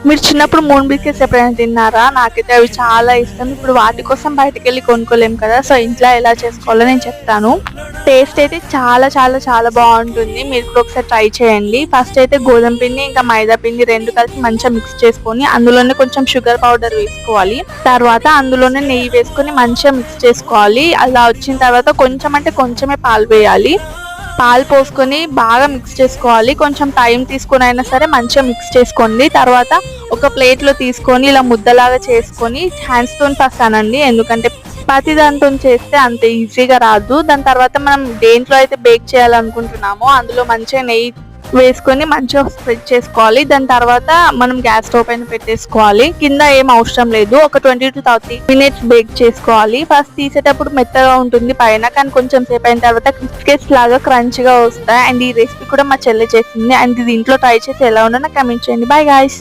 మీరు చిన్నప్పుడు moon biscuits ఎప్పుడైనా తిన్నారా? నాకైతే అవి చాలా ఇష్టం. ఇప్పుడు వాటి కోసం బయటకు వెళ్ళి కొనుక్కోలేము కదా, సో ఇంట్లో ఎలా చేసుకోవాలో నేను చెప్తాను. టేస్ట్ అయితే చాలా చాలా చాలా బాగుంటుంది. మీరు కూడా ఒకసారి ట్రై చేయండి. ఫస్ట్ అయితే గోధుమ పిండి ఇంకా మైదా పిండి రెండు కలిసి మంచిగా మిక్స్ చేసుకొని అందులోనే కొంచెం షుగర్ పౌడర్ వేసుకోవాలి. తర్వాత అందులోనే నెయ్యి వేసుకొని మంచిగా మిక్స్ చేసుకోవాలి. అలా వచ్చిన తర్వాత కొంచెం అంటే కొంచెమే పాలు వేయాలి. పాలు పోసుకొని బాగా మిక్స్ చేసుకోవాలి. కొంచెం టైం తీసుకొని అయినా సరే మంచిగా మిక్స్ చేసుకోండి. తర్వాత ఒక ప్లేట్లో తీసుకొని ఇలా ముద్దలాగా చేసుకొని హ్యాండ్స్తో ఫస్ట్ అనండి, ఎందుకంటే చపాతీ దాంతో చేస్తే అంత ఈజీగా రాదు. దాని తర్వాత మనం దేంట్లో అయితే బేక్ చేయాలనుకుంటున్నామో అందులో మంచిగా నెయ్యి వేసుకొని మంచిగా స్ప్రెడ్ చేసుకోవాలి. దాని తర్వాత మనం గ్యాస్ స్టవ్ పైన పెట్టేసుకోవాలి. కింద ఏం అవసరం లేదు. ఒక 20 to 30 minutes బేక్ చేసుకోవాలి. ఫస్ట్ తీసేటప్పుడు మెత్తగా ఉంటుంది పైన, కానీ కొంచెం సేపు అయిన తర్వాత బిస్కెట్స్ లాగా క్రంచిగా వస్తాయి. అండ్ ఈ రెసిపీ కూడా మా చెల్లె చేసింది. అండ్ ఇది ఇంట్లో ట్రై చేసి ఎలా ఉందో నాకు కమెంట్ చేయండి. Bye guys.